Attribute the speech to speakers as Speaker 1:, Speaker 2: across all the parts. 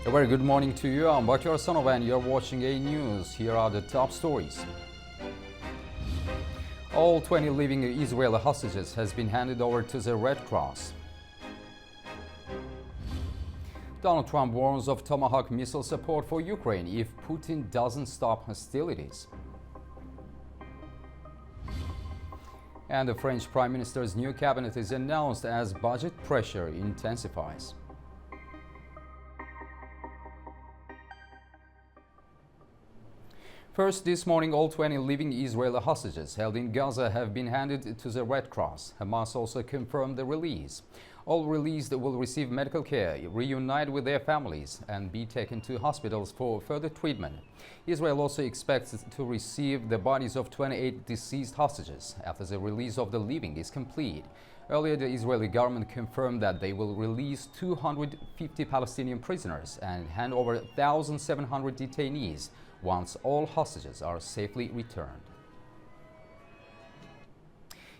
Speaker 1: A very good morning to you. I'm Bakar Sanov and you're watching A News. Here are the top stories. All 20 living Israeli hostages has been handed over to the Red Cross. Donald Trump warns of Tomahawk missile support for Ukraine if Putin doesn't stop hostilities. And the French Prime Minister's new cabinet is announced as budget pressure intensifies. First, this morning, all 20 living Israeli hostages held in Gaza have been handed to the Red Cross. Hamas also confirmed the release. All released will receive medical care, reunite with their families, and be taken to hospitals for further treatment. Israel also expects to receive the bodies of 28 deceased hostages after the release of the living is complete. Earlier, the Israeli government confirmed that they will release 250 Palestinian prisoners and hand over 1,700 detainees once all hostages are safely returned.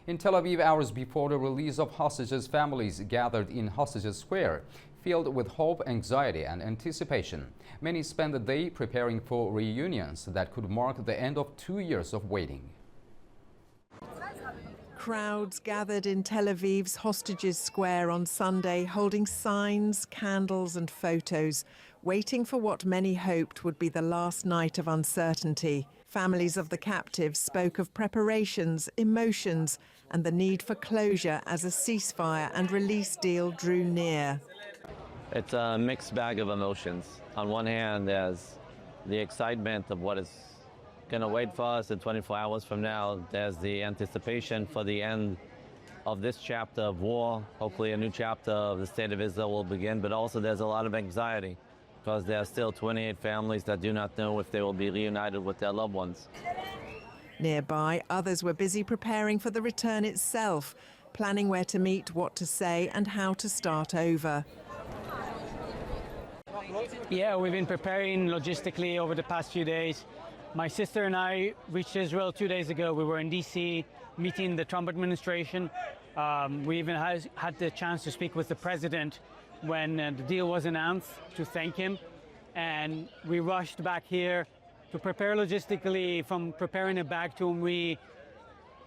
Speaker 1: In Tel Aviv, hours before the release of hostages, families gathered in Hostages Square, filled with hope, anxiety, and anticipation. Many spent the day preparing for reunions that could mark the end of 2 years of waiting.
Speaker 2: Crowds gathered in Tel Aviv's Hostages Square on Sunday, holding signs, candles and photos, waiting for what many hoped would be the last night of uncertainty. Families of the captives spoke of preparations, emotions, and the need for closure as a ceasefire and release deal drew near.
Speaker 3: It's a mixed bag of emotions. On one hand, there's the excitement of what is going to wait for us in 24 hours from now. There's the anticipation for the end of this chapter of war. Hopefully a new chapter of the State of Israel will begin, but also there's a lot of anxiety because there are still 28 families that do not know if they will be reunited with their loved ones.
Speaker 2: Nearby, others were busy preparing for the return itself, planning where to meet, what to say, and how to start over.
Speaker 4: Yeah, we've been preparing logistically over the past few days. My sister and I reached Israel 2 days ago. We were in D.C. meeting the Trump administration. We even had the chance to speak with the president when the deal was announced to thank him. And we rushed back here to prepare logistically, from preparing a bag to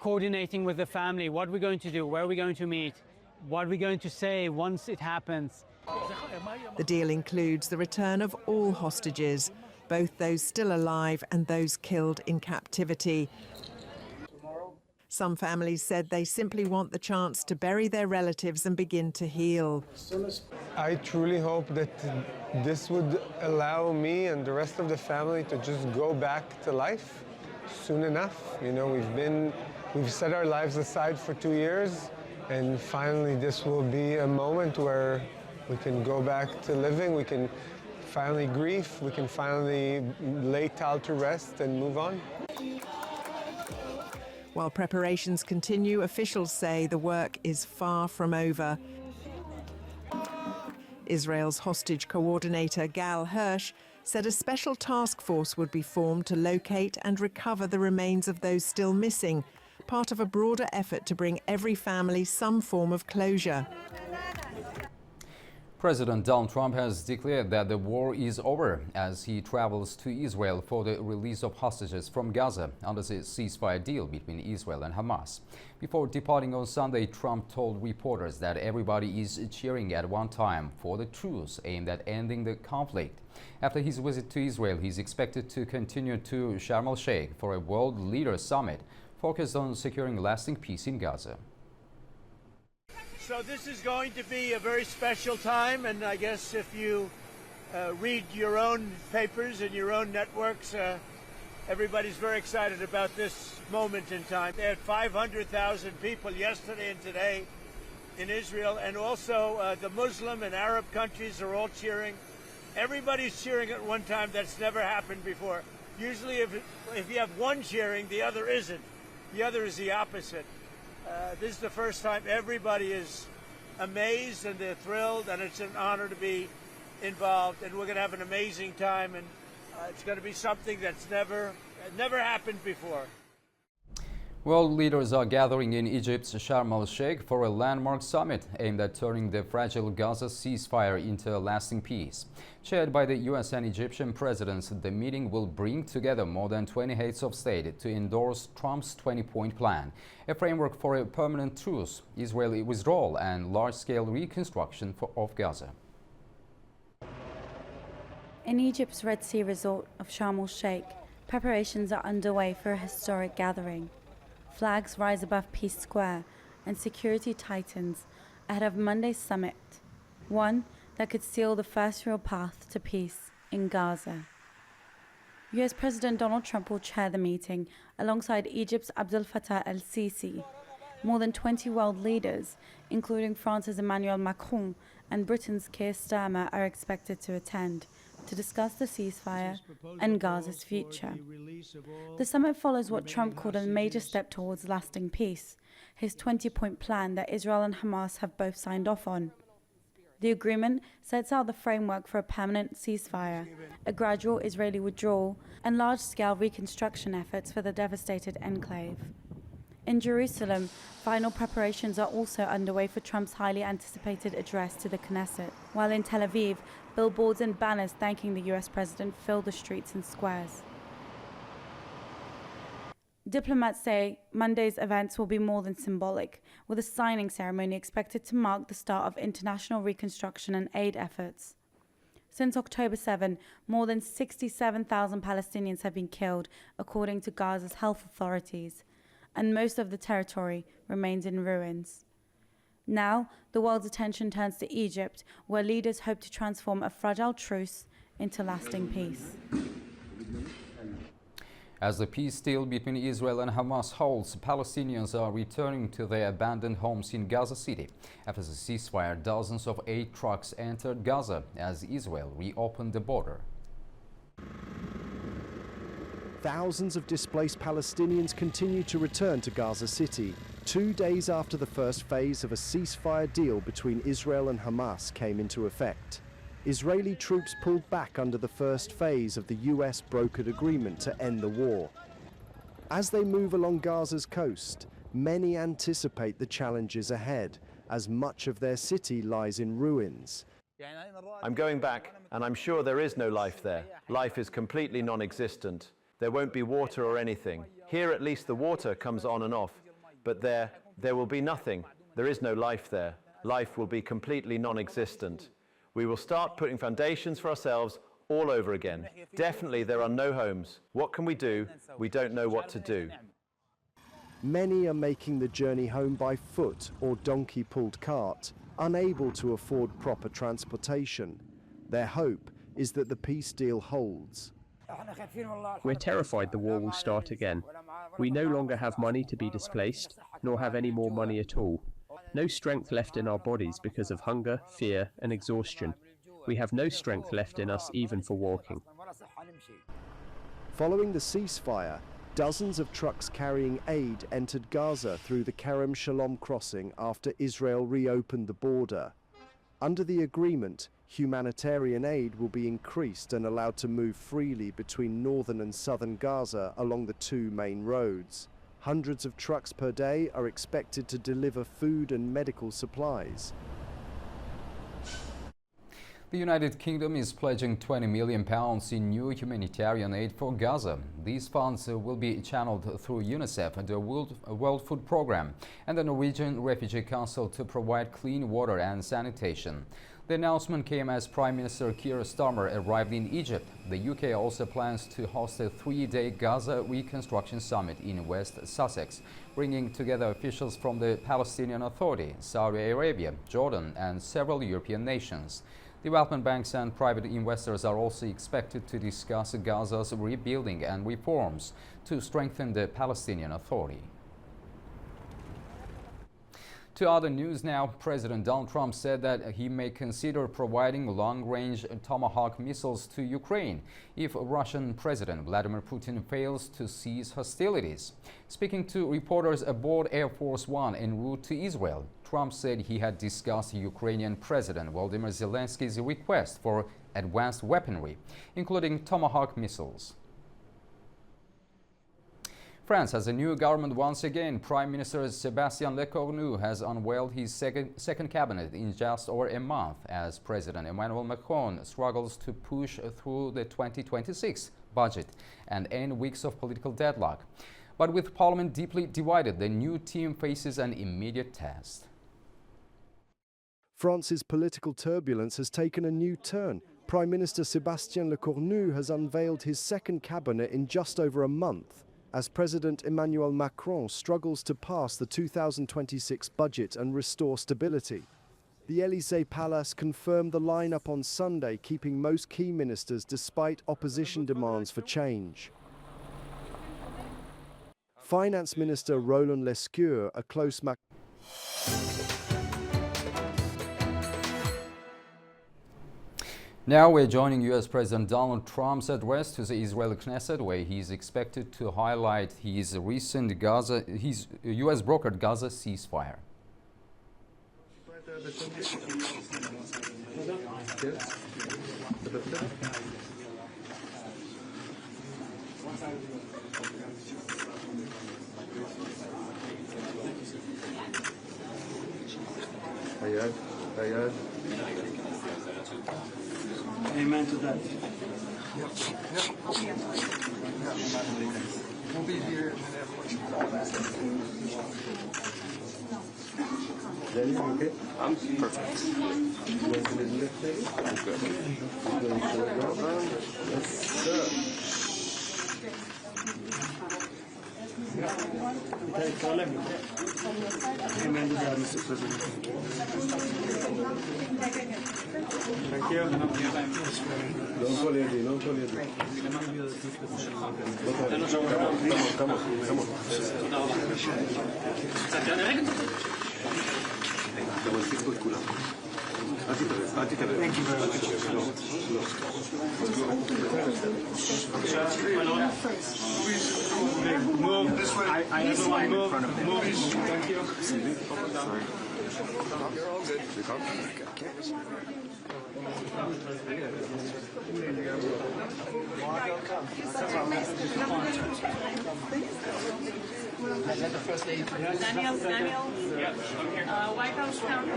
Speaker 4: coordinating with the family. What we're going to do, where are we going to meet, what are we going to say once it happens.
Speaker 2: The deal includes the return of all hostages, both those still alive and those killed in captivity. Some families said they simply want the chance to bury their relatives and begin to heal.
Speaker 5: I truly hope that this would allow me and the rest of the family to just go back to life soon enough. You know, we've set our lives aside for 2 years, and finally this will be a moment where we can go back to living, we can finally grieve, we can finally lay Tal to rest and move on.
Speaker 2: While preparations continue, officials say the work is far from over. Israel's hostage coordinator, Gal Hirsch, said a special task force would be formed to locate and recover the remains of those still missing, part of a broader effort to bring every family some form of closure.
Speaker 1: President Donald Trump has declared that the war is over as he travels to Israel for the release of hostages from Gaza under the ceasefire deal between Israel and Hamas. Before departing on Sunday, Trump told reporters that everybody is cheering at one time for the truce aimed at ending the conflict. After his visit to Israel, he's expected to continue to Sharm el-Sheikh for a World Leaders Summit focused on securing lasting peace in Gaza.
Speaker 6: So this is going to be a very special time, and I guess if you read your own papers and your own networks, everybody's very excited about this moment in time. They had 500,000 people yesterday and today in Israel, and also the Muslim and Arab countries are all cheering. Everybody's cheering at one time. That's never happened before. Usually if you have one cheering, the other isn't. The other is the opposite. This is the first time everybody is amazed and they're thrilled, and it's an honor to be involved, and we're going to have an amazing time, and it's going to be something that's never happened before.
Speaker 1: World leaders are gathering in Egypt's Sharm el-Sheikh for a landmark summit aimed at turning the fragile Gaza ceasefire into a lasting peace. Chaired by the US and Egyptian presidents, the meeting will bring together more than 20 heads of state to endorse Trump's 20-point plan, a framework for a permanent truce, Israeli withdrawal, and large-scale reconstruction of Gaza.
Speaker 7: In Egypt's Red Sea resort of Sharm el-Sheikh, preparations are underway for a historic gathering. Flags rise above Peace Square and security tightens ahead of Monday's summit, one that could seal the first real path to peace in Gaza. US President Donald Trump will chair the meeting alongside Egypt's Abdel Fattah el-Sisi. More than 20 world leaders, including France's Emmanuel Macron and Britain's Keir Starmer, are expected to attend to discuss the ceasefire and Gaza's future. The summit follows what Trump called a major step towards lasting peace, his 20-point plan that Israel and Hamas have both signed off on. The agreement sets out the framework for a permanent ceasefire, a gradual Israeli withdrawal, and large-scale reconstruction efforts for the devastated enclave. In Jerusalem, final preparations are also underway for Trump's highly anticipated address to the Knesset, while in Tel Aviv, billboards and banners thanking the US president fill the streets and squares. Diplomats say Monday's events will be more than symbolic, with a signing ceremony expected to mark the start of international reconstruction and aid efforts. Since October 7, more than 67,000 Palestinians have been killed, according to Gaza's health authorities, and most of the territory remains in ruins. Now, the world's attention turns to Egypt, where leaders hope to transform a fragile truce into lasting peace.
Speaker 1: As the peace deal between Israel and Hamas holds, Palestinians are returning to their abandoned homes in Gaza City. After the ceasefire, dozens of aid trucks entered Gaza as Israel reopened the border.
Speaker 8: Thousands of displaced Palestinians continue to return to Gaza City, 2 days after the first phase of a ceasefire deal between Israel and Hamas came into effect. Israeli troops pulled back under the first phase of the US brokered agreement to end the war. As they move along Gaza's coast, many anticipate the challenges ahead, as much of their city lies in ruins.
Speaker 9: I'm going back, and I'm sure there is no life there. Life is completely non-existent. There won't be water or anything. Here at least the water comes on and off, but there will be nothing. There is no life there. Life will be completely non-existent. We will start putting foundations for ourselves all over again. Definitely there are no homes. What can we do? We don't know what to do.
Speaker 8: Many are making the journey home by foot or donkey-pulled cart, unable to afford proper transportation. Their hope is that the peace deal holds.
Speaker 10: We're terrified the war will start again. We no longer have money to be displaced, nor have any more money at all. No strength left in our bodies because of hunger, fear, and exhaustion. We have no strength left in us even for walking.
Speaker 8: Following the ceasefire, dozens of trucks carrying aid entered Gaza through the Kerem Shalom crossing after Israel reopened the border. Under the agreement, humanitarian aid will be increased and allowed to move freely between northern and southern Gaza along the two main roads. Hundreds of trucks per day are expected to deliver food and medical supplies.
Speaker 1: The United Kingdom is pledging £20 million in new humanitarian aid for Gaza. These funds will be channeled through UNICEF, the World Food Programme, and the Norwegian Refugee Council to provide clean water and sanitation. The announcement came as Prime Minister Keir Starmer arrived in Egypt. The UK also plans to host a 3-day Gaza Reconstruction Summit in West Sussex, bringing together officials from the Palestinian Authority, Saudi Arabia, Jordan, and several European nations. Development banks and private investors are also expected to discuss Gaza's rebuilding and reforms to strengthen the Palestinian Authority. To other news now, President Donald Trump said that he may consider providing long-range Tomahawk missiles to Ukraine if Russian President Vladimir Putin fails to cease hostilities. Speaking to reporters aboard Air Force One en route to Israel, Trump said he had discussed Ukrainian President Volodymyr Zelensky's request for advanced weaponry, including Tomahawk missiles. France has a new government once again. Prime Minister Sébastien Lecornu has unveiled his second cabinet in just over a month as President Emmanuel Macron struggles to push through the 2026 budget and end weeks of political deadlock. But with Parliament deeply divided, the new team faces an immediate test.
Speaker 8: France's political turbulence has taken a new turn. Prime Minister Sébastien Lecornu has unveiled his second cabinet in just over a month, as President Emmanuel Macron struggles to pass the 2026 budget and restore stability. The Élysée Palace confirmed the lineup on Sunday, keeping most key ministers despite opposition demands for change. Finance Minister Roland Lescure, a close
Speaker 1: Now we're joining U.S. President Donald Trump's address to the Israeli Knesset, where he's expected to highlight his recent U.S. brokered Gaza ceasefire.
Speaker 11: Amen to that.
Speaker 12: We'll be here in the
Speaker 11: Danny, you okay? I'm perfect. You want to lift maybe? I'm good. You going to show it around? Yes, sir. Amen to that, Mr. President. Thank you. Don't call it. Don't call it. Come on. Thank you very much. Move this way. I everyone move. Thank you.
Speaker 12: You're all good. Let the first lady.
Speaker 13: Daniel. White House Council.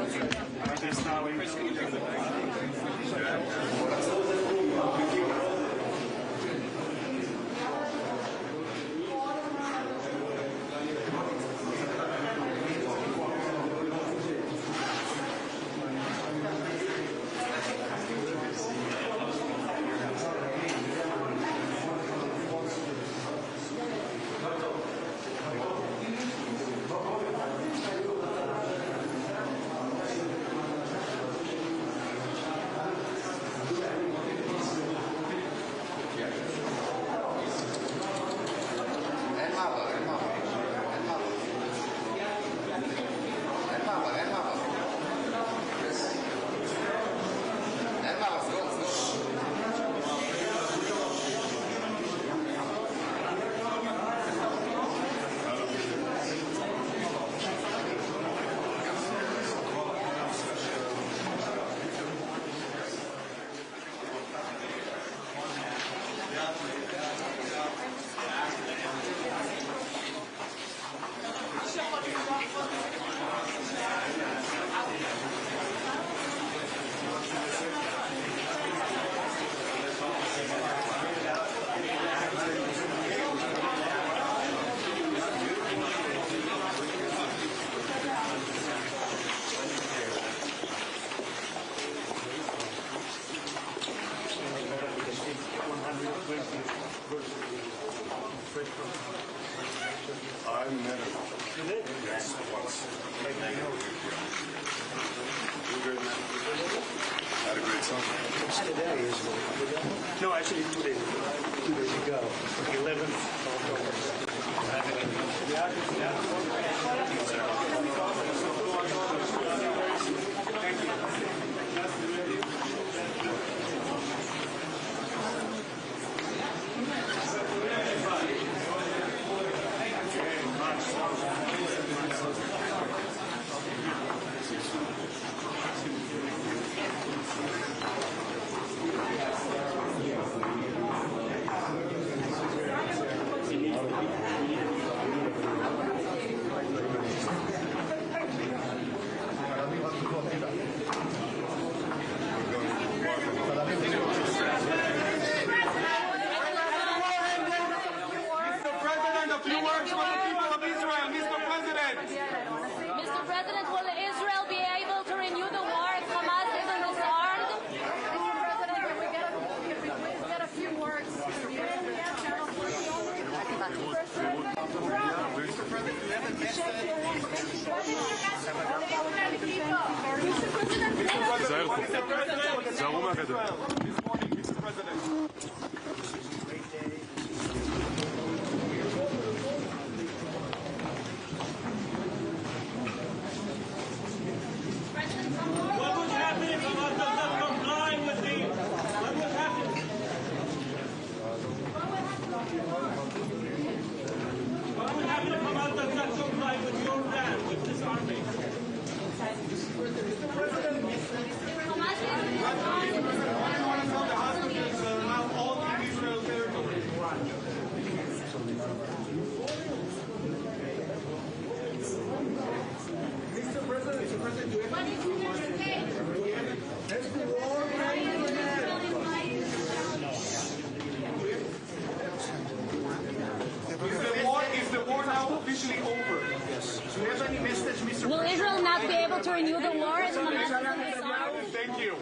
Speaker 12: I met him. You did? Yes, once. You good, man? Had a great summer.
Speaker 11: Today is no, actually 2 days ago. 2 days ago. 11th October. Thank you.
Speaker 12: This morning, Mr. President.
Speaker 6: What would happen if Hamas does not comply with the... What would happen? What would happen if Hamas does not comply with your plan, with this army? Mr. President, why do you want to tell the hostages now all in Israel territory? Mr. President, do you have any Is the war now officially over? Yes. Do you have any message, Mr.
Speaker 14: Will Israel not be able to renew the war?
Speaker 12: Thank you.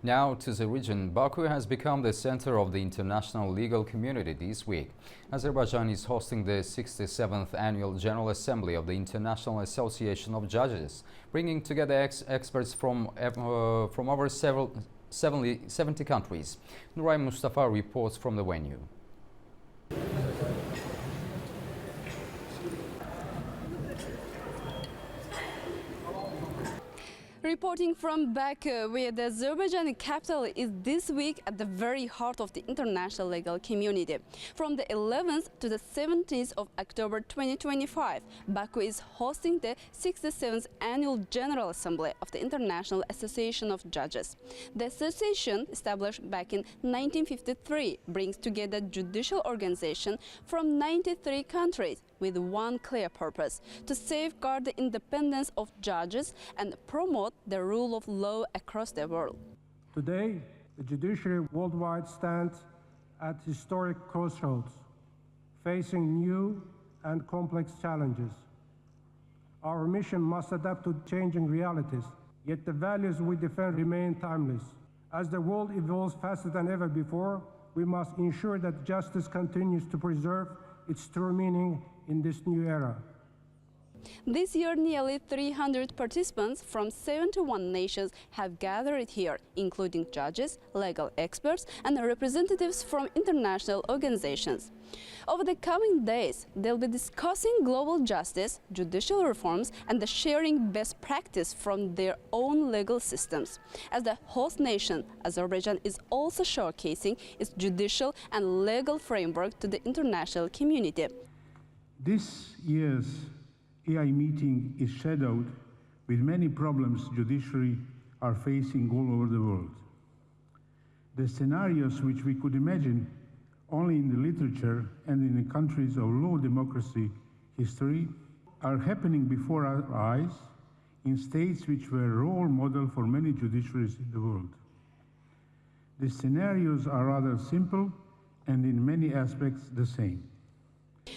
Speaker 1: Now to the region. Baku has become the center of the international legal community this week. Azerbaijan is hosting the 67th Annual General Assembly of the International Association of Judges, bringing together experts from over 70 countries. Nuray Mustafa reports from the venue.
Speaker 15: Reporting from Baku, where the Azerbaijani capital is this week at the very heart of the international legal community. From the 11th to the 17th of October 2025, Baku is hosting the 67th Annual General Assembly of the International Association of Judges. The association, established back in 1953, brings together judicial organizations from 93 countries with one clear purpose: to safeguard the independence of judges and promote the rule of law across the world.
Speaker 16: Today, the judiciary worldwide stands at historic crossroads, facing new and complex challenges. Our mission must adapt to changing realities, yet the values we defend remain timeless. As the world evolves faster than ever before, we must ensure that justice continues to preserve its true meaning in this new era.
Speaker 15: This year, nearly 300 participants from 71 nations have gathered here, including judges, legal experts, and representatives from international organizations. Over the coming days, they'll be discussing global justice, judicial reforms, and the sharing best practice from their own legal systems. As the host nation, Azerbaijan is also showcasing its judicial and legal framework to the international community.
Speaker 17: This year's AI meeting is shadowed with many problems judiciary are facing all over the world. The scenarios which we could imagine only in the literature and in the countries of low democracy history are happening before our eyes in states which were role model for many judiciaries in the world. The scenarios are rather simple and in many aspects the same.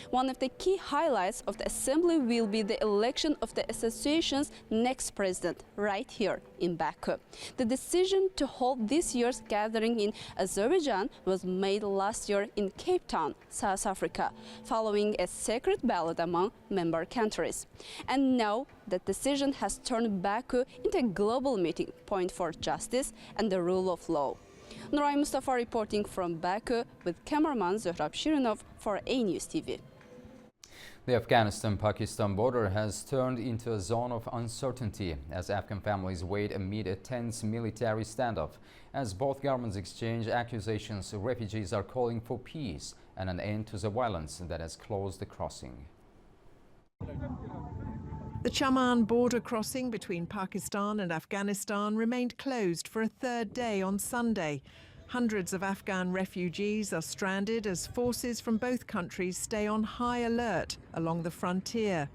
Speaker 15: One of the key highlights of the assembly will be the election of the association's next president, right here in Baku. The decision to hold this year's gathering in Azerbaijan was made last year in Cape Town, South Africa, following a secret ballot among member countries. And now that decision has turned Baku into a global meeting point for justice and the rule of law. Nuray Mustafa reporting from Baku with cameraman Zohrab Shirinov for A News TV.
Speaker 1: The Afghanistan-Pakistan border has turned into a zone of uncertainty as Afghan families wait amid a tense military standoff. As both governments exchange accusations, refugees are calling for peace and an end to the violence that has closed the crossing.
Speaker 2: The Chaman border crossing between Pakistan and Afghanistan remained closed for a third day on Sunday. Hundreds of Afghan refugees are stranded as forces from both countries stay on high alert along the frontier.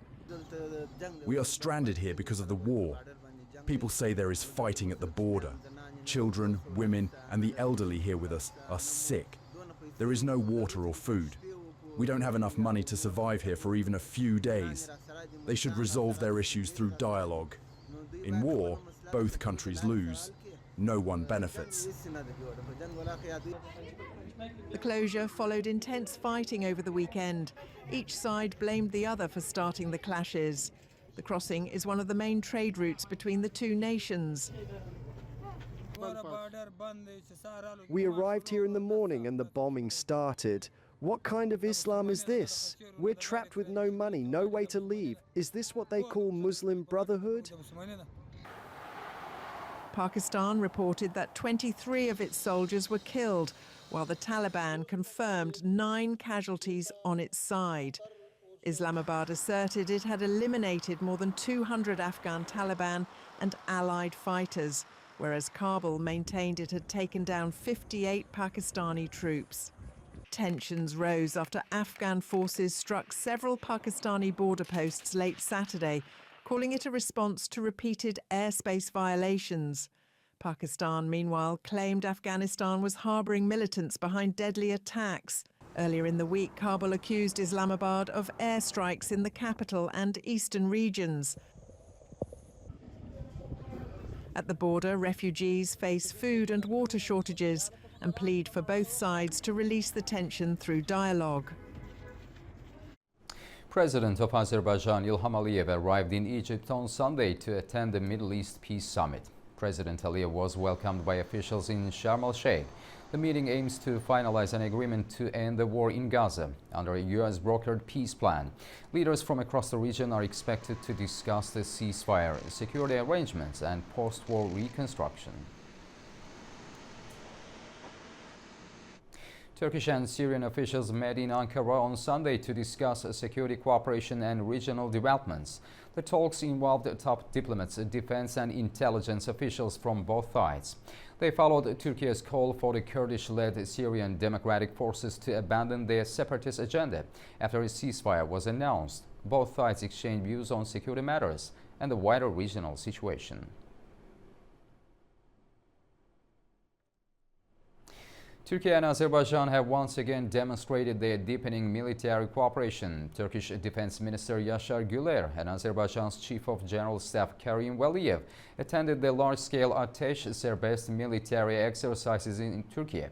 Speaker 18: We are stranded here because of the war. People say there is fighting at the border. Children, women, and the elderly here with us are sick. There is no water or food. We don't have enough money to survive here for even a few days. They should resolve their issues through dialogue. In war, both countries lose. No one benefits.
Speaker 2: The closure followed intense fighting over the weekend. Each side blamed the other for starting the clashes. The crossing is one of the main trade routes between the two nations.
Speaker 8: We arrived here in the morning and the bombing started. What kind of Islam is this? We're trapped with no money, no way to leave. Is this what they call Muslim Brotherhood?
Speaker 2: Pakistan reported that 23 of its soldiers were killed, while the Taliban confirmed 9 casualties on its side. Islamabad asserted it had eliminated more than 200 Afghan Taliban and allied fighters, whereas Kabul maintained it had taken down 58 Pakistani troops. Tensions rose after Afghan forces struck several Pakistani border posts late Saturday, calling it a response to repeated airspace violations. Pakistan, meanwhile, claimed Afghanistan was harbouring militants behind deadly attacks. Earlier in the week, Kabul accused Islamabad of airstrikes in the capital and eastern regions. At the border, refugees face food and water shortages and plead for both sides to release the tension through dialogue.
Speaker 1: President of Azerbaijan Ilham Aliyev arrived in Egypt on Sunday to attend the Middle East Peace Summit. President Aliyev was welcomed by officials in Sharm el-Sheikh. The meeting aims to finalize an agreement to end the war in Gaza under a U.S.-brokered peace plan. Leaders from across the region are expected to discuss the ceasefire, security arrangements, and post-war reconstruction. Turkish and Syrian officials met in Ankara on Sunday to discuss security cooperation and regional developments. The talks involved top diplomats, defense and intelligence officials from both sides. They followed Turkey's call for the Kurdish-led Syrian Democratic Forces to abandon their separatist agenda after a ceasefire was announced. Both sides exchanged views on security matters and the wider regional situation. Turkey and Azerbaijan have once again demonstrated their deepening military cooperation. Turkish Defense Minister Yaşar Güler and Azerbaijan's Chief of General Staff Karim Valiyev attended the large-scale Ateş Serbest military exercises in Turkey.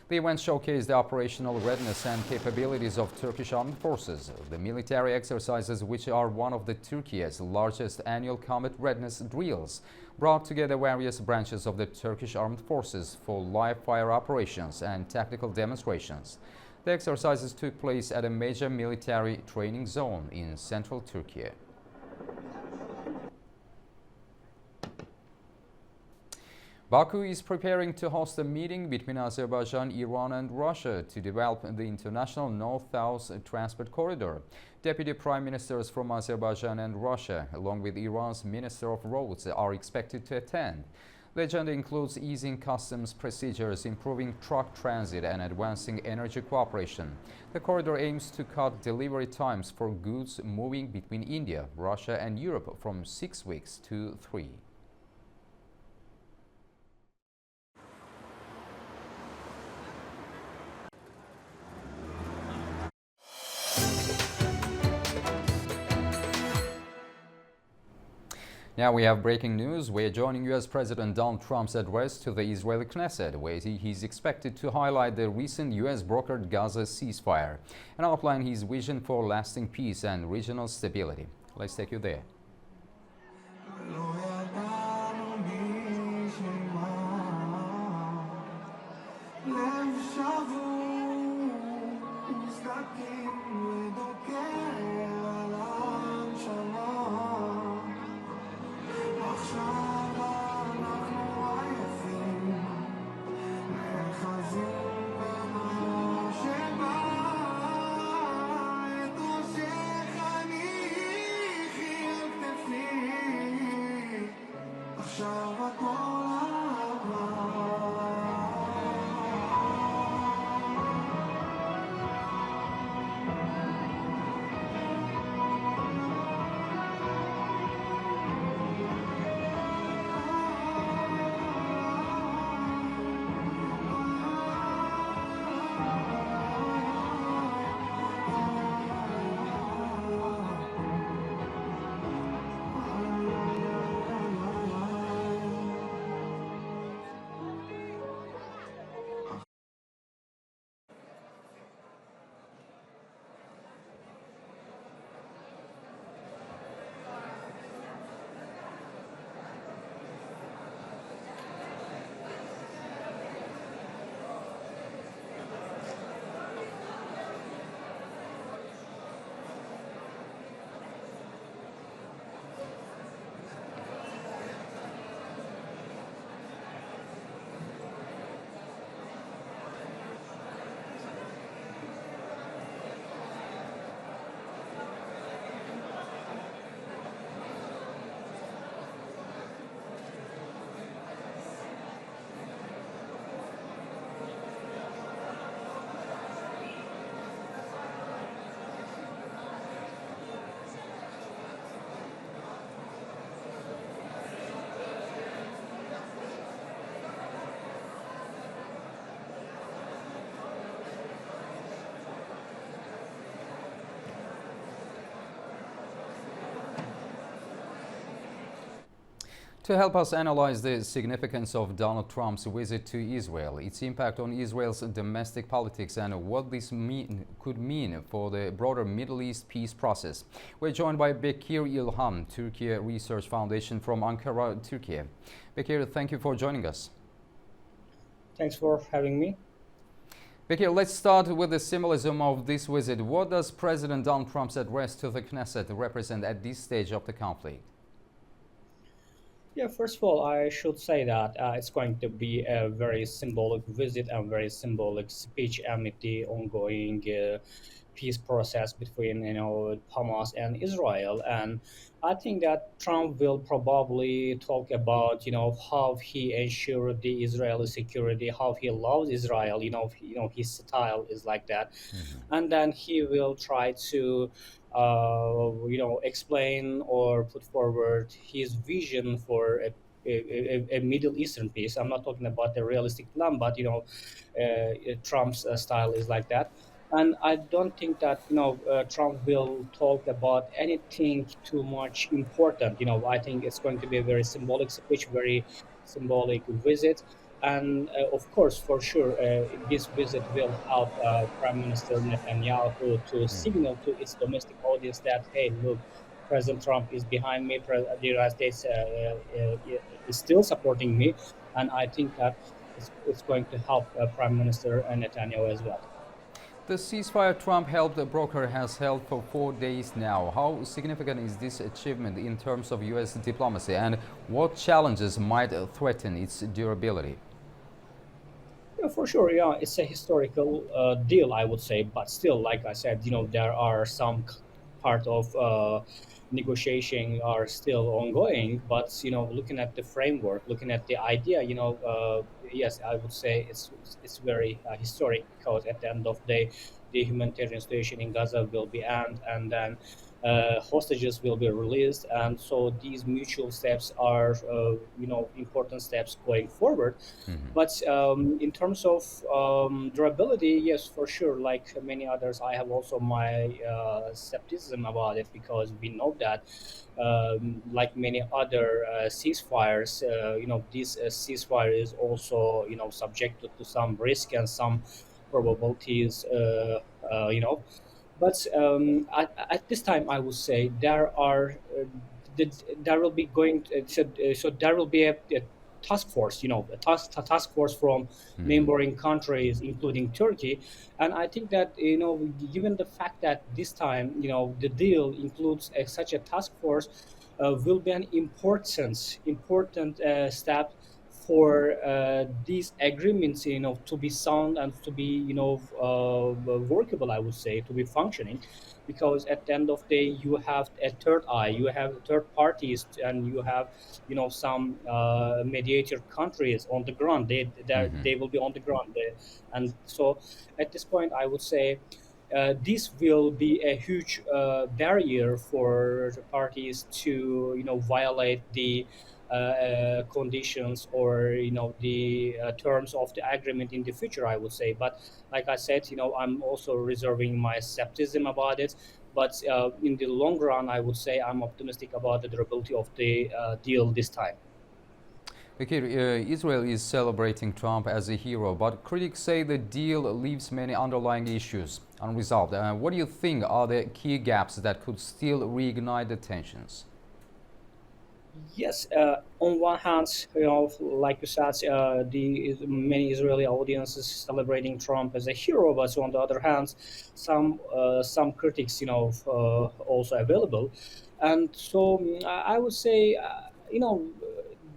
Speaker 1: The event showcased the operational readiness and capabilities of Turkish armed forces. The military exercises, which are one of Turkey's largest annual combat readiness drills, brought together various branches of the Turkish armed forces for live-fire operations and tactical demonstrations. The exercises took place at a major military training zone in central Turkey. Baku is preparing to host a meeting between Azerbaijan, Iran and Russia to develop the international North-South transport corridor. Deputy Prime Ministers from Azerbaijan and Russia, along with Iran's Minister of Roads, are expected to attend. The agenda includes easing customs procedures, improving truck transit, and advancing energy cooperation. The corridor aims to cut delivery times for goods moving between India, Russia, and Europe from 6 weeks to 3. Now we have breaking news. We are joining U.S. President Donald Trump's address to the Israeli Knesset, where he's expected to highlight the recent U.S. brokered Gaza ceasefire and outline his vision for lasting peace and regional stability. Let's take you there. To help us analyze the significance of Donald Trump's visit to Israel, its impact on Israel's domestic politics, and what this could mean for the broader Middle East peace process, we're joined by Bekir İlham, Turkey Research Foundation from Ankara, Turkey. Bekir, thank you for joining us.
Speaker 19: Thanks for having me.
Speaker 1: Bekir, let's start with the symbolism of this visit. What does President Donald Trump's address to the Knesset represent at this stage of the conflict?
Speaker 19: Yeah, first of all, I should say that it's going to be a very symbolic visit and very symbolic speech amid the ongoing peace process between Hamas and Israel. And I think that Trump will probably talk about how he ensured the Israeli security, how he loves Israel. His style is like that, and then he will try to explain or put forward his vision for a Middle Eastern peace. I'm not talking about the realistic plan, but Trump's style is like that. And I don't think that Trump will talk about anything too much important. I think it's going to be a very symbolic speech, very symbolic visit. And of course, for sure, this visit will help Prime Minister Netanyahu to signal to its domestic audience that, hey, look, President Trump is behind me. The United States is still supporting me, and I think that it's going to help Prime Minister Netanyahu as well.
Speaker 1: The ceasefire Trump helped broker has held for 4 days now. How significant is this achievement in terms of U.S. diplomacy, and what challenges might threaten its durability?
Speaker 19: Yeah, for sure. Yeah, it's a historical deal, I would say. But still, like I said, there are some part of negotiations are still ongoing. But looking at the framework, looking at the idea, yes, I would say it's very historic, because at the end of the day, the humanitarian situation in Gaza will be end, and then hostages will be released, and so these mutual steps are important steps going forward. But in terms of durability, yes, for sure. Like many others, I have also my skepticism about it, because we know that, like many other ceasefires, this ceasefire is also subjected to some risk and some probabilities. But at this time, I would say there will be so there will be a task force, a task force from neighboring countries, including Turkey. And I think that, given the fact that this time, the deal includes such a task force, will be an important step for these agreements, to be sound and to be, workable. I would say, to be functioning, because at the end of the day, you have a third eye, you have third parties, and you have, some mediator countries on the ground. They will be on the ground, and so at this point, I would say. This will be a huge barrier for the parties to, violate the conditions, or the terms of the agreement in the future, I would say. But like I said, I'm also reserving my skepticism about it. But in the long run, I would say I'm optimistic about the durability of the deal this time.
Speaker 1: Okay, Israel is celebrating Trump as a hero, but critics say the deal leaves many underlying issues unresolved. What do you think are the key gaps that could still reignite the tensions?
Speaker 19: Yes, on one hand, like you said, the many Israeli audiences celebrating Trump as a hero, but on the other hand, some critics, also available, and so I would say,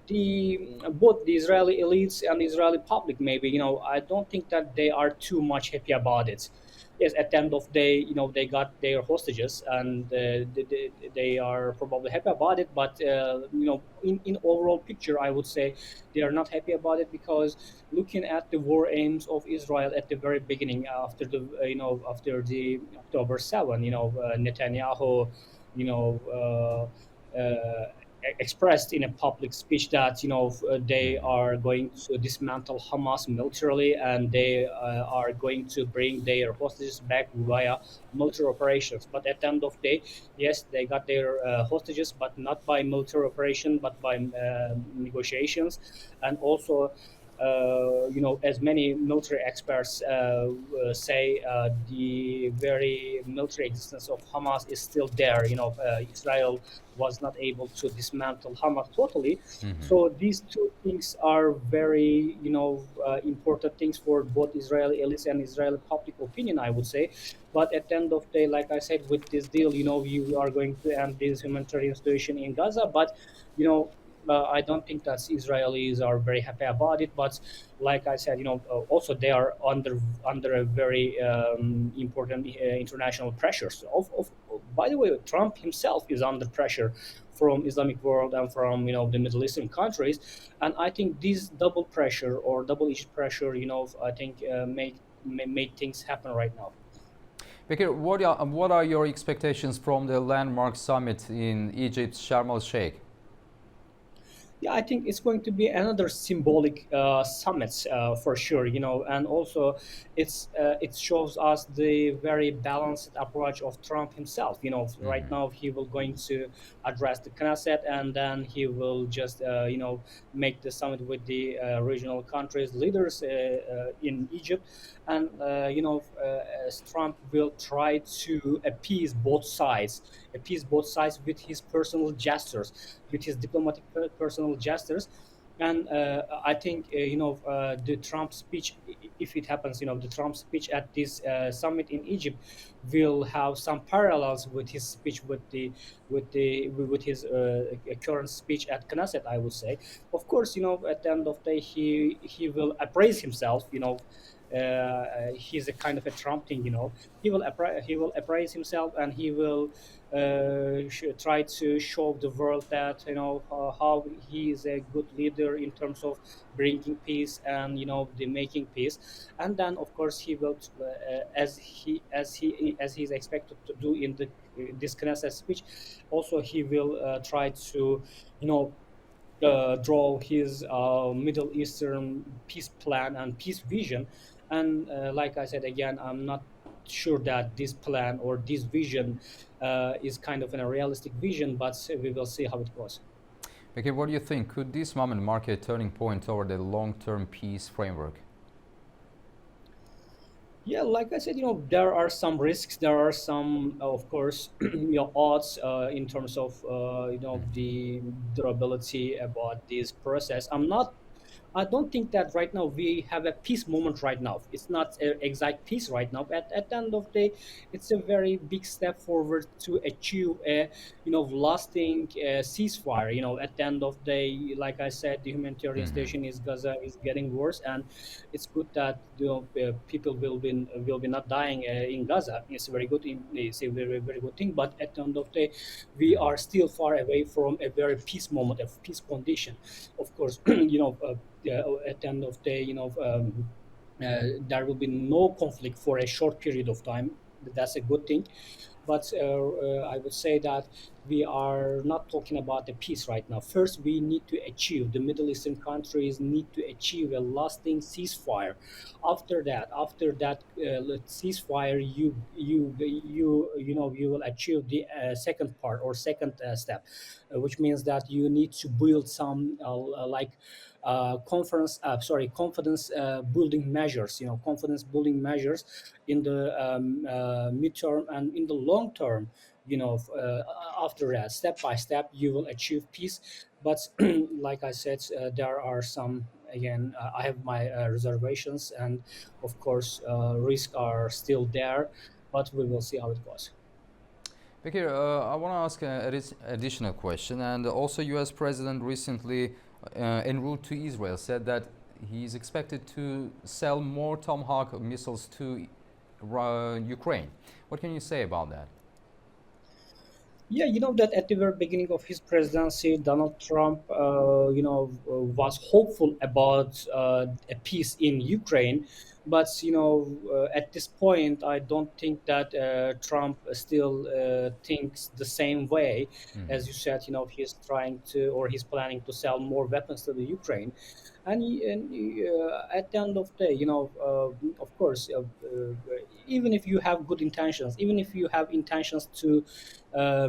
Speaker 19: the both the Israeli elites and the Israeli public, maybe, I don't think that they are too much happy about it. Yes, at the end of the day, they got their hostages, and they are probably happy about it. But in overall picture, I would say they are not happy about it, because looking at the war aims of Israel at the very beginning, after the after the October 7, Netanyahu, you know. Expressed in a public speech that, they are going to dismantle Hamas militarily, and they are going to bring their hostages back via military operations. But at the end of the day, yes, they got their hostages, but not by military operation, but by negotiations. And also, as many military experts say, the very military existence of Hamas is still there. Israel was not able to dismantle Hamas totally. So these two things are very, important things for both Israeli elites and Israeli public opinion, I would say. But at the end of the day, like I said, with this deal, you are going to end this humanitarian situation in Gaza. But, I don't think that Israelis are very happy about it. But like I said, also they are under a very important international pressures. By the way, Trump himself is under pressure from Islamic world and from, the Middle Eastern countries. And I think this double pressure, or double edged pressure, I think make things happen right now.
Speaker 1: Bekir, what are your expectations from the landmark summit in Egypt's Sharm el-Sheikh?
Speaker 19: Yeah, I think it's going to be another symbolic summit, for sure. And also it shows us the very balanced approach of Trump himself. Right now he will going to address the Knesset, and then he will just make the summit with the regional countries leaders in Egypt. And as Trump will try to appease both sides with his personal gestures, with his diplomatic personal gestures. And I think, the Trump speech, if it happens, the Trump speech at this summit in Egypt will have some parallels with his speech with his current speech at Knesset, I would say. Of course, at the end of the day, he will appraise himself, he's a kind of a Trump thing, he will appraise himself, and he will try to show the world that how he is a good leader in terms of bringing peace and the making peace. And then of course he will as he's expected to do in the this Knesset speech, also he will try to you know draw his Middle Eastern peace plan and peace vision. And like I said again, I'm not sure that this plan or this vision is kind of a realistic vision, but we will see how it goes.
Speaker 1: Okay, what do you think? Could this moment mark a turning point toward a long-term peace framework?
Speaker 19: Yeah, like I said, there are some risks. There are some, of course, odds in terms of the durability about this process. I don't think that right now we have a peace moment right now. It's not an exact peace right now. At the end of the day, it's a very big step forward to achieve a lasting ceasefire. At the end of the day, like I said, the humanitarian situation is Gaza is getting worse, and it's good that people will be not dying in Gaza. It's a very good it's a very good thing. But at the end of the day, we are still far away from a very peace moment, a peace condition. Of course, at the end of the day, there will be no conflict for a short period of time. That's a good thing. But I would say that we are not talking about the peace right now. First, we need to achieve, the Middle Eastern countries need to achieve a lasting ceasefire. After that ceasefire, you will achieve the second part or second step, which means that you need to build some like confidence building measures, confidence building measures in the midterm and in the long term. After that, step by step, you will achieve peace. But like I said, there are some, again, I have my reservations, and of course risks are still there, but we will see how it goes.
Speaker 1: Bekir, I want to ask an additional question. And also, U.S. President recently, en route to Israel, said that he's expected to sell more Tomahawk missiles to Ukraine. What can you say about that?
Speaker 19: Yeah, that at the very beginning of his presidency, Donald Trump, was hopeful about a peace in Ukraine. But at this point, I don't think that Trump still thinks the same way. As you said, he's trying to, or he's planning to sell more weapons to the Ukraine. And at the end of the day, of course, even if you have good intentions, even if you have intentions to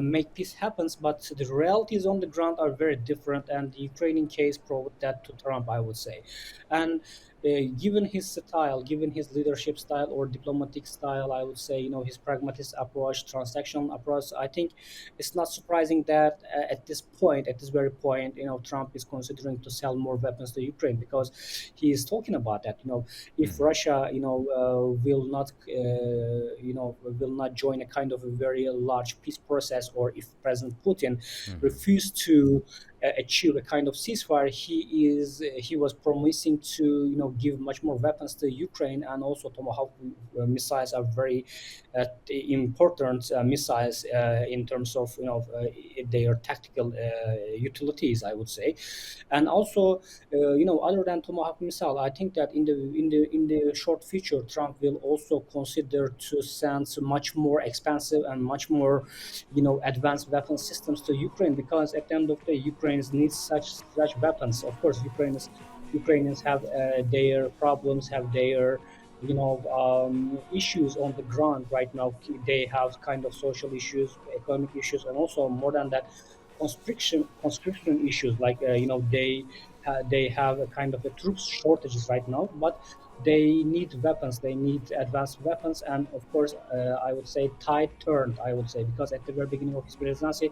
Speaker 19: make peace happens, but the realities on the ground are very different, and the Ukrainian case proved that to Trump, I would say. And given his style, given his leadership style or diplomatic style, I would say, his pragmatic approach, transactional approach, I think it's not surprising that at this point, at this very point, Trump is considering to sell more weapons to Ukraine, because he is talking about that. If Russia, will not join a kind of a very large peace process, or if President Putin refused to achieve a kind of ceasefire, he was promising to give much more weapons to Ukraine. And also Tomahawk missiles are very important missiles in terms of their tactical utilities, I would say. And also other than Tomahawk missile, I think that in the short future, Trump will also consider to send much more expensive and much more advanced weapon systems to Ukraine, because at the end of the day, Ukraine needs such weapons. Of course, Ukrainians have their problems, have their issues on the ground right now. They have kind of social issues, economic issues, and also more than that, conscription issues. Like they have a kind of a troops shortages right now, but they need weapons, they need advanced weapons. And of course, I would say tide turned, I would say, because at the very beginning of his presidency,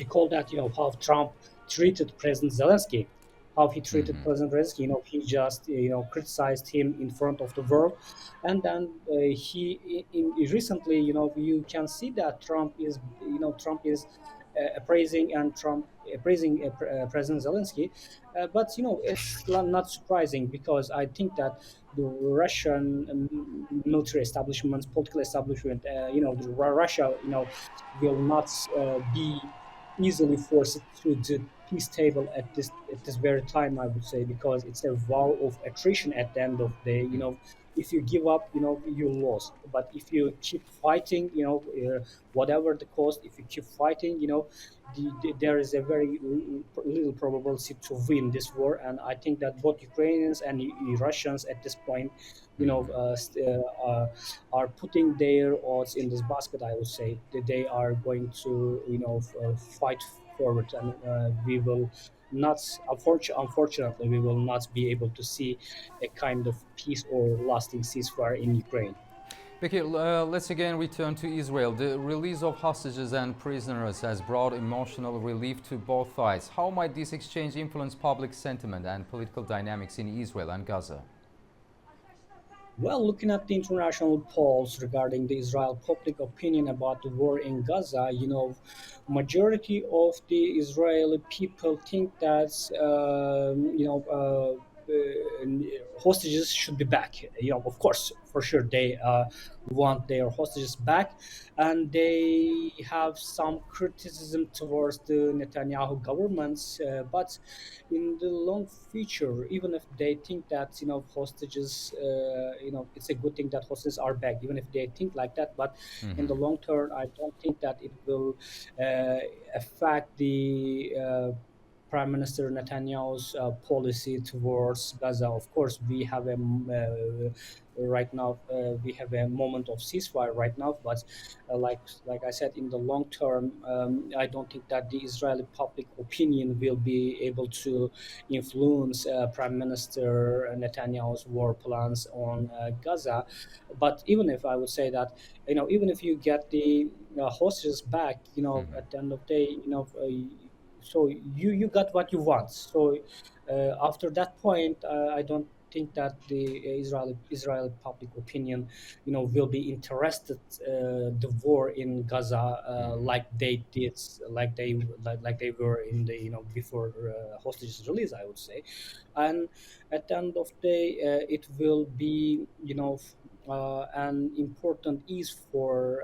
Speaker 19: recall that how Trump treated President Zelensky, how he treated President Zelensky. He just criticized him in front of the world. And then recently, you can see that Trump is praising and Trump praising President Zelensky. But it's not surprising because I think that the Russian military establishment, political establishment, Russia, will not be easily forced to the peace table at this very time. I would say because it's a war of attrition at the end of the day. If you give up, you lost. But if you keep fighting, whatever the cost, if you keep fighting, there is a very little probability to win this war. And I think that both Ukrainians and Russians at this point, are putting their odds in this basket. I would say that they are going to, fight forward, and we will not, unfortunately, we will not be able to see a kind of peace or lasting ceasefire in Ukraine.
Speaker 1: Becky, let's again return to Israel. The release of hostages and prisoners has brought emotional relief to both sides. How might this exchange influence public sentiment and political dynamics in Israel and Gaza?
Speaker 19: Well, looking at the international polls regarding the Israel public opinion about the war in Gaza, majority of the Israeli people think that hostages should be back. Of course, for sure, they want their hostages back, and they have some criticism towards the Netanyahu governments. But in the long future, even if they think that hostages, it's a good thing that hostages are back, even if they think like that. But in the long term, I don't think that it will affect the Prime Minister Netanyahu's policy towards Gaza. Of course, we have a right now we have a moment of ceasefire right now, but like I said, in the long term, I don't think that the Israeli public opinion will be able to influence Prime Minister Netanyahu's war plans on Gaza. But even if I would say that, even if you get the hostages back, at the end of the day, so you got what you want. So after that point, I don't think that the Israeli public opinion, will be interested the war in Gaza like they did, like they were in the before hostages release, I would say. And at the end of the day, it will be an important ease for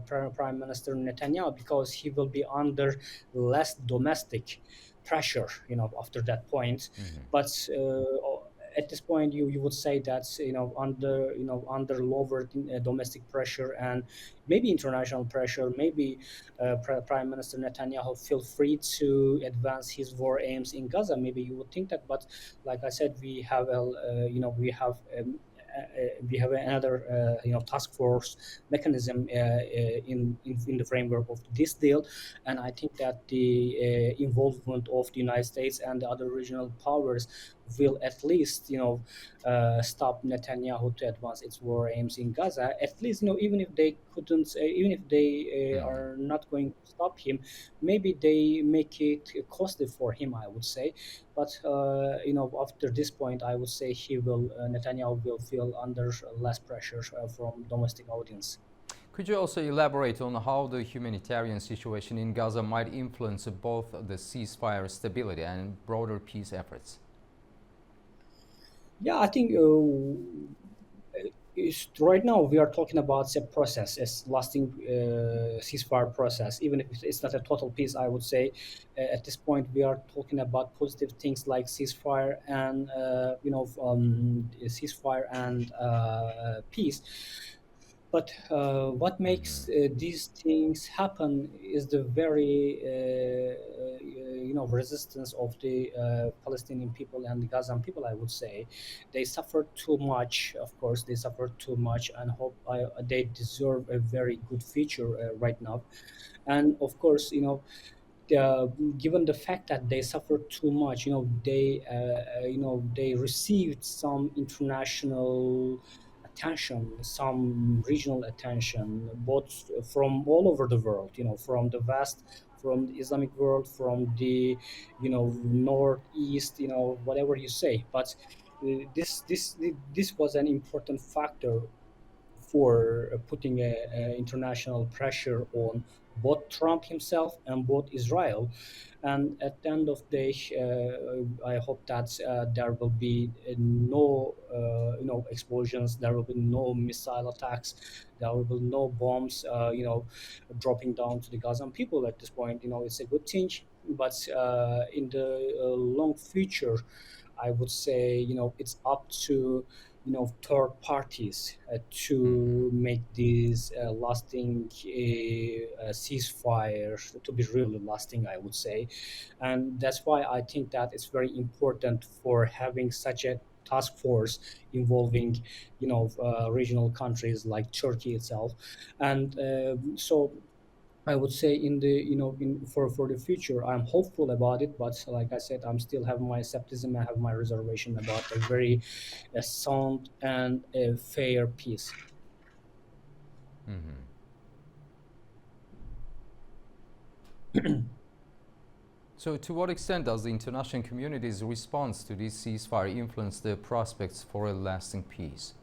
Speaker 19: Prime Minister Netanyahu because he will be under less domestic pressure, after that point. But at this point, you would say that under lower domestic pressure and maybe international pressure, maybe Prime Minister Netanyahu feel free to advance his war aims in Gaza. Maybe you would think that, but like I said, we have we have another task force mechanism in the framework of this deal. And I think that the involvement of the United States and the other regional powers will at least stop Netanyahu to advance its war aims in Gaza. At least, even if they couldn't, even if they are not going to stop him, maybe they make it costly for him, I would say. But after this point, I would say Netanyahu will feel under less pressure from domestic audience.
Speaker 1: Could you also elaborate on how the humanitarian situation in Gaza might influence both the ceasefire stability and broader peace efforts?
Speaker 19: Yeah, I think right now we are talking about a process, a lasting ceasefire process. Even if it's not a total peace, I would say at this point we are talking about positive things like ceasefire and ceasefire and peace. But what makes these things happen is the very resistance of the Palestinian people and the Gazan people. I would say they suffered too much. Of course, they suffered too much, and they deserve a very good future right now. And of course, given the fact that they suffered too much, they received some international attention, some regional attention, both from all over the world, from the West, from the Islamic world, from the, Northeast, whatever you say. But this was an important factor for putting international pressure on both Trump himself and both Israel. And at the end of the day, I hope that there will be no explosions, there will be no missile attacks, there will be no bombs dropping down to the Gazan people at this point. It's a good thing, but in the long future, I would say, it's up to, third parties to make this lasting ceasefire to be really lasting, I would say. And that's why I think that it's very important for having such a task force involving, regional countries like Turkey itself. And so I would say in the for the future, I'm hopeful about it. But like I said, I'm still have my skepticism. I have my reservation about a very sound and a fair peace.
Speaker 1: So, to what extent does the international community's response to this ceasefire influence the prospects for a lasting peace?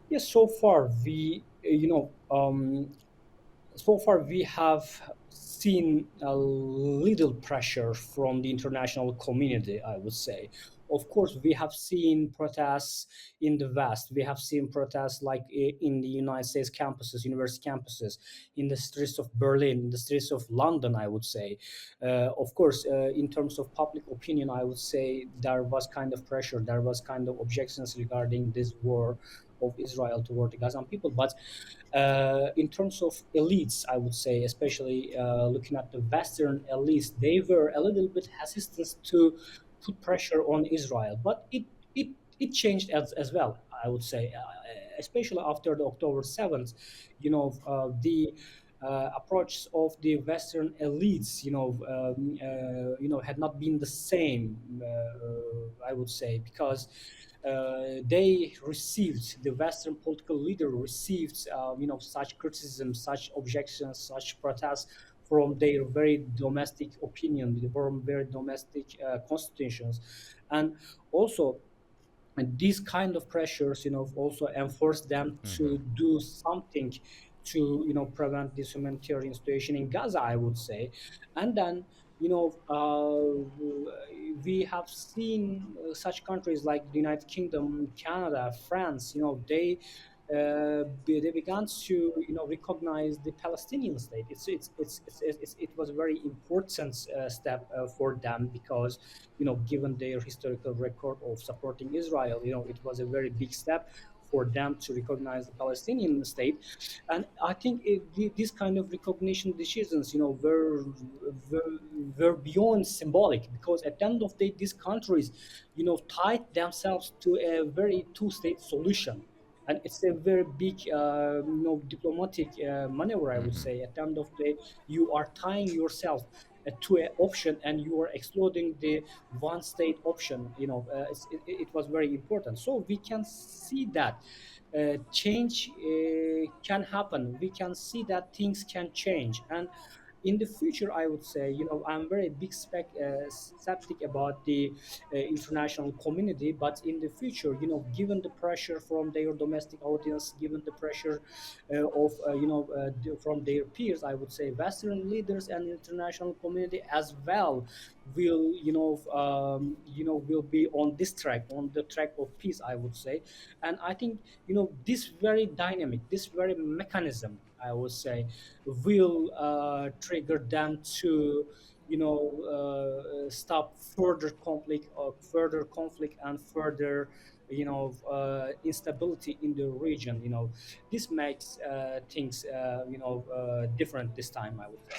Speaker 19: Yes, so far we so far we have seen a little pressure from the international community, I would say. Of course, we have seen protests in the West. We have seen protests like in the United States campuses, university campuses, in the streets of Berlin, in the streets of London, I would say. Of course, in terms of public opinion, I would say there was kind of pressure, there was kind of objections regarding this war of Israel toward the Gazan people. But in terms of elites, I would say, especially looking at the Western elites, they were a little bit hesitant to put pressure on Israel. But it, it changed as well, I would say, especially after the October 7th, the approach of the Western elites, had not been the same, I would say, because the Western political leader received, such criticism, such objections, such protests from their very domestic opinion, from very domestic constitutions, and also and these kind of pressures also enforce them to do something to prevent this humanitarian situation in Gaza, I would say. And then we have seen such countries like the United Kingdom, Canada, France, they began to recognize the Palestinian state. It was a very important step for them, because given their historical record of supporting Israel, it was a very big step for them to recognize the Palestinian state. And I think these kind of recognition decisions, were beyond symbolic, because at the end of the day, these countries, tied themselves to a very two-state solution. And it's a very big, diplomatic maneuver, I would say. At the end of the day, you are tying yourself to an option, and you are excluding the one state option. It was very important. So we can see that change can happen. We can see that things can change. And in the future, I would say, I'm very big skeptic about the international community. But in the future, given the pressure from their domestic audience, given the pressure from their peers, I would say Western leaders and international community as well will, will be on this track, on the track of peace, I would say. And I think, this very dynamic, this very mechanism, I would say, will trigger them to stop further conflict and further instability in the region. This makes things different this time, I would say.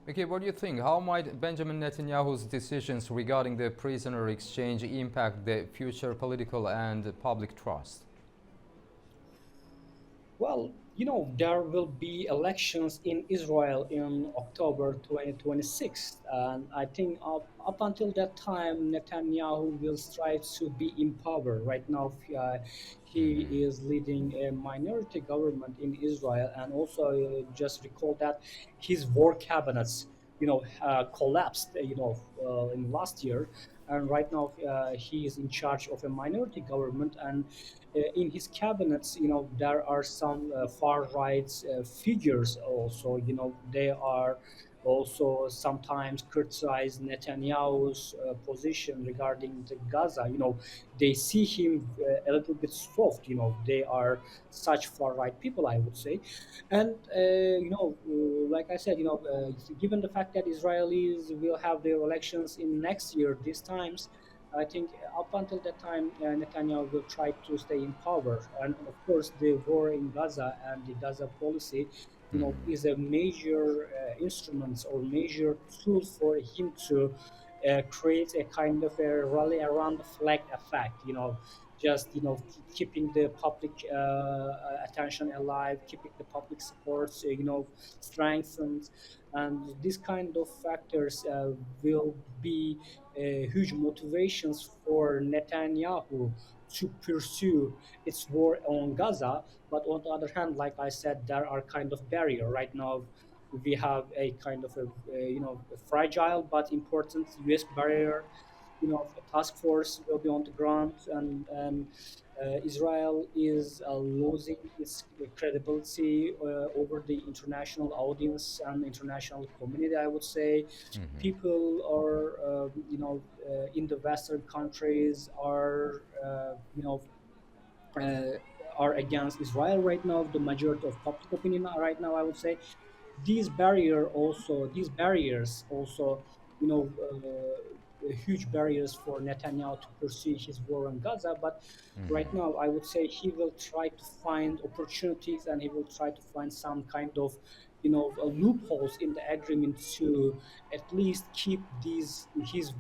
Speaker 1: Okay, what do you think? How might Benjamin Netanyahu's decisions regarding the prisoner exchange impact the future political and public trust?
Speaker 19: Well, there will be elections in Israel in October 2026. And I think up until that time, Netanyahu will strive to be in power. Right now, he is leading a minority government in Israel. And also, just recall that his war cabinets, collapsed, in last year. and right now he is in charge of a minority government, and in his cabinets, there are some far right figures also. They are also sometimes criticize Netanyahu's position regarding the Gaza. They see him a little bit soft. They are such far right people, I would say. And like I said, given the fact that Israelis will have their elections in next year, these times, I think up until that time, Netanyahu will try to stay in power. And of course, the war in Gaza and the Gaza policy, is a major instrument or major tool for him to create a kind of a rally around the flag effect. Just keeping the public attention alive, keeping the public supports strengthened, and these kind of factors will be huge motivations for Netanyahu to pursue its war on Gaza. But on the other hand, like I said, there are kind of barrier right now. We have a kind of a fragile but important U.S. barrier. A task force will be on the ground, and Israel is losing its credibility over the international audience and international community, I would say. People are, in the Western countries uh, are against Israel right now. The majority of public opinion right now, I would say, these barriers also, huge barriers for Netanyahu to pursue his war on Gaza. But right now, I would say he will try to find opportunities, and he will try to find some kind of, loopholes in the agreement to at least keep his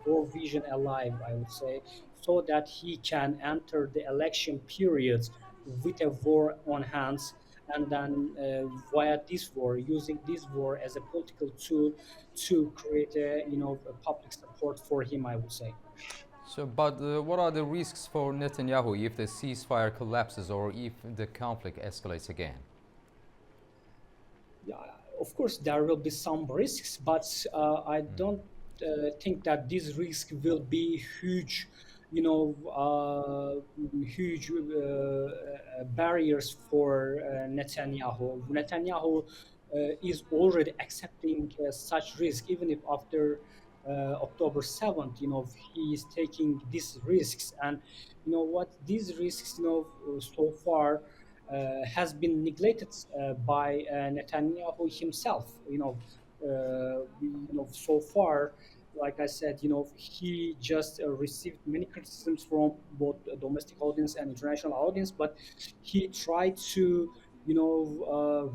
Speaker 19: war vision alive, I would say, so that he can enter the election periods with a war on hands, and then via this war, using this war as a political tool to create a public support for him, I would say.
Speaker 1: So, but what are the risks for Netanyahu if the ceasefire collapses or if the conflict escalates again?
Speaker 19: Yeah, of course, there will be some risks, but I don't think that these risks will be huge, huge barriers for Netanyahu. Netanyahu is already accepting such risk, even if after October 7th, he is taking these risks. And what, these risks, so far has been neglected by Netanyahu himself. So far, like I said, he just received many criticisms from both domestic audience and international audience, but he tried to,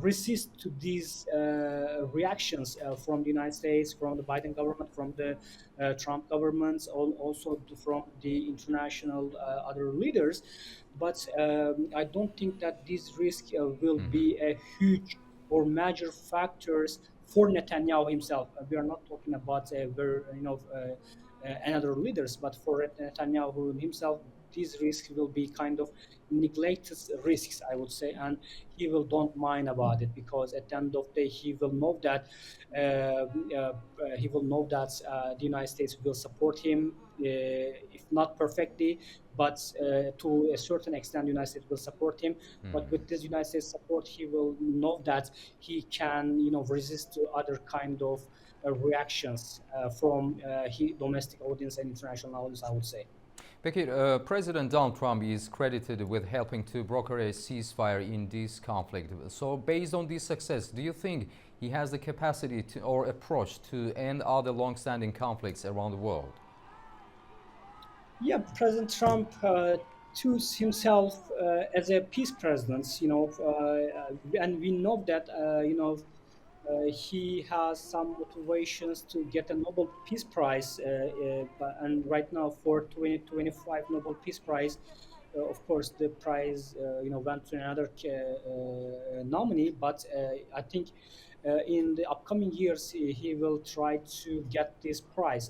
Speaker 19: resist to these reactions from the United States, from the Biden government, from the Trump governments, also from the international other leaders. But I don't think that this risk will be a huge or major factors for Netanyahu himself. We are not talking about another leaders, but for Netanyahu himself, these risks will be kind of neglected risks, I would say, and he will don't mind about it, because at the end of the day, he will know that the United States will support him, if not perfectly, but to a certain extent, the United States will support him. But with this United States support, he will know that he can, resist to other kind of reactions from domestic audience and international audience, I would say.
Speaker 1: Bekir, President Donald Trump is credited with helping to broker a ceasefire in this conflict. So, based on this success, do you think he has the capacity to, or approach to end other long-standing conflicts around the world?
Speaker 19: Yeah, President Trump chose himself as a peace president, and we know that, he has some motivations to get a Nobel Peace Prize, and right now for 2025 Nobel Peace Prize, of course, the prize, went to another nominee, but I think in the upcoming years he will try to get this prize.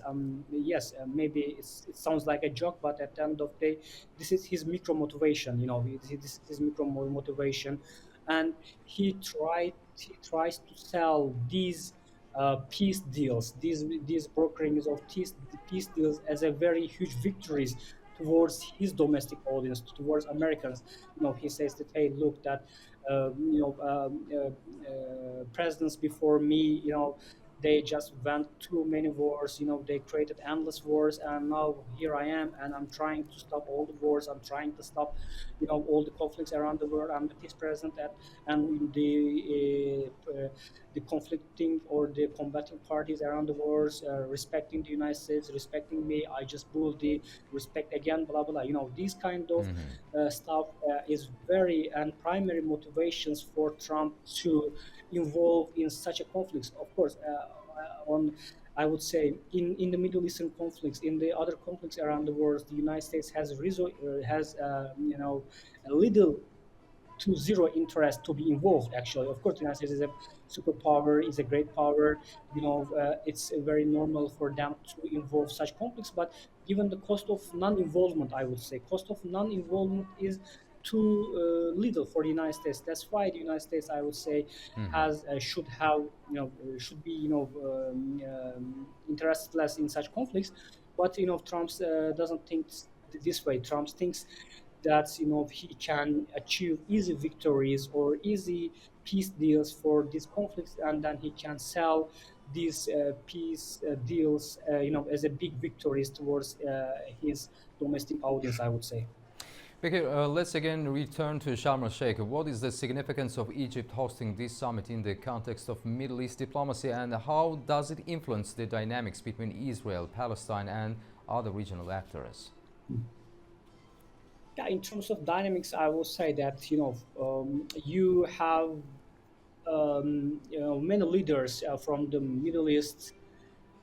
Speaker 19: Yes, maybe it sounds like a joke, but at the end of the day, this is his micro motivation. This is his micro motivation, and he tries to sell these peace deals, these brokerings of peace deals as a very huge victories towards his domestic audience, towards Americans. He says that, hey, look, that presidents before me, they just went too many wars, they created endless wars, and now here I am, and I'm trying to stop all the wars. I'm trying to stop, all the conflicts around the world. I'm the peace president, and the conflicting or the combating parties around the world, respecting the United States, respecting me. I just rule the respect again, blah blah. These kind of stuff is very and primary motivations for Trump to involve in such a conflicts. Of course, on I would say in the Middle Eastern conflicts, in the other conflicts around the world, the United States has a little to zero interest to be involved. Actually, of course, the United States is a superpower, is a great power. It's very normal for them to involve such conflicts. But given the cost of non-involvement, I would say cost of non-involvement is too little for the United States. That's why the United States, I would say, has should have should be interested less in such conflicts. But Trump doesn't think this way. Trump thinks that he can achieve easy victories or easy peace deals for these conflicts, and then he can sell these peace deals as a big victories towards his domestic audience, I would say.
Speaker 1: Okay, let's again return to Sharm el-Sheikh. What is the significance of Egypt hosting this summit in the context of Middle East diplomacy, and how does it influence the dynamics between Israel, Palestine, and other regional actors?
Speaker 19: Yeah, in terms of dynamics, I will say that you have many leaders from the Middle East,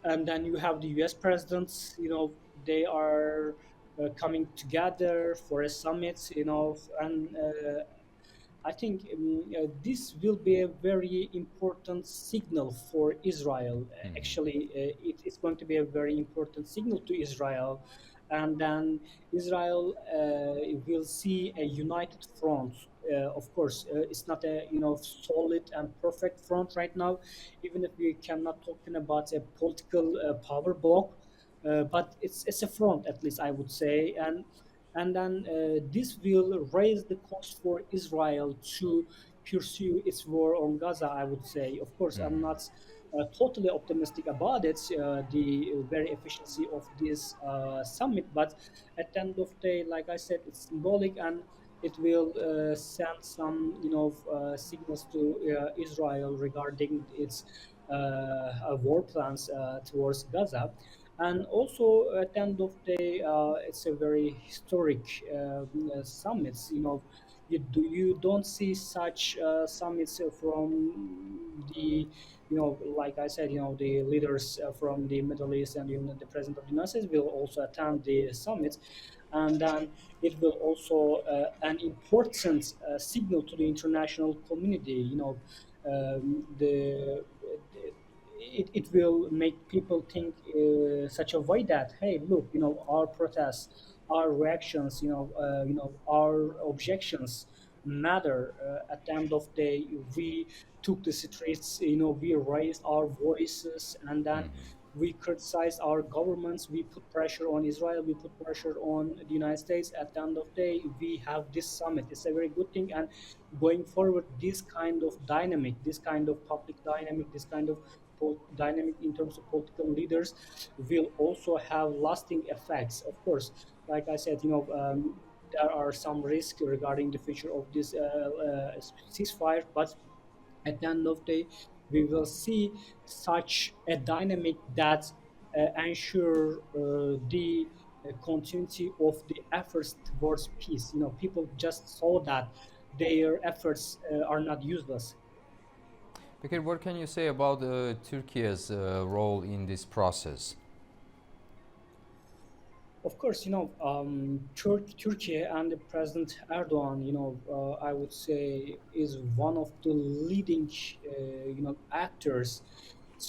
Speaker 19: and then you have the U.S. presidents. They are coming together for a summit. And I think this will be a very important signal for Israel. Actually, it's going to be a very important signal to Israel, and then Israel will see a united front. Of course, it's not a solid and perfect front right now, even if we cannot talking about a political power block, but it's a front, at least I would say. And then this will raise the cost for Israel to pursue its war on Gaza, I would say. Of course, I'm not totally optimistic about it, the very efficiency of this summit, but at the end of the day, like I said, it's symbolic, and it will send some signals to Israel regarding its war plans towards Gaza. And also at the end of the day, it's a very historic summits. You don't see such summits from the like I said, the leaders from the Middle East, and the president of the United States will also attend the summit. And then it will also an important signal to the international community. It will make people think such a way that, hey, look, our protests, our reactions, our objections matter. At the end of the day, we took the streets, we raised our voices, and then we criticized our governments, we put pressure on Israel, we put pressure on the United States. At the end of the day, we have this summit. It's a very good thing, and going forward, this kind of dynamic, this kind of public dynamic, this kind of dynamic in terms of political leaders will also have lasting effects. Of course, like I said, there are some risks regarding the future of this ceasefire, but at the end of the day, we will see such a dynamic that ensure the continuity of the efforts towards peace. People just saw that their efforts are not useless.
Speaker 1: Okay, what can you say about Turkey's role in this process?
Speaker 19: Of course, Turkey and the President Erdogan, I would say, is one of the leading, actors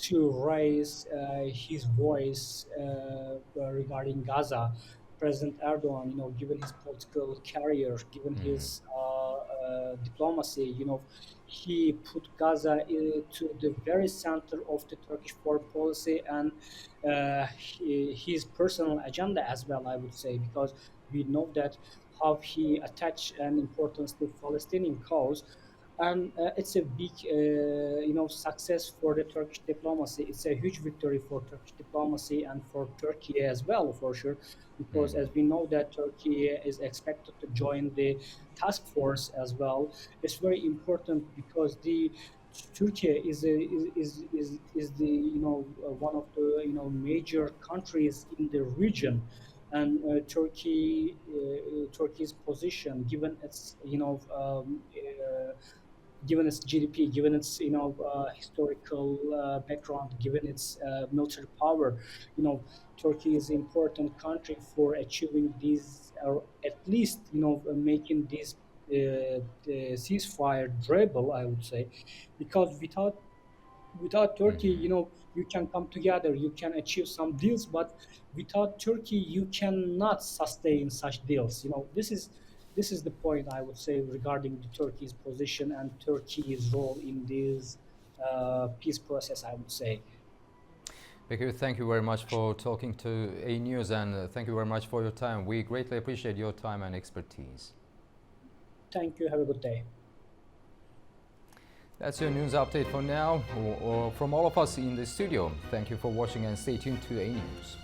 Speaker 19: to raise his voice regarding Gaza. President Erdogan, given his political career, given his diplomacy. He put Gaza to the very center of the Turkish foreign policy and his personal agenda as well, I would say, because we know that how he attached an importance to Palestinian cause, and it's a big success for the Turkish diplomacy. It's a huge victory for Turkish diplomacy and for Turkey as well, for sure, because as we know that Turkey is expected to join the task force as well. It's very important because the Turkey is the one of the major countries in the region, and Turkey's position, given its given its GDP, given its historical background, given its military power, Turkey is an important country for achieving these, or at least making this ceasefire durable, I would say, because without Turkey, you can come together, you can achieve some deals, but without Turkey, you cannot sustain such deals. This is the point I would say regarding the Turkey's position and Turkey's role in this peace process, I would say.
Speaker 1: Bekir, thank you very much for talking to A News, and thank you very much for your time. We greatly appreciate your time and expertise.
Speaker 19: Thank you. Have a good day.
Speaker 1: That's your news update for now. From all of us in the studio, thank you for watching and stay tuned to A News.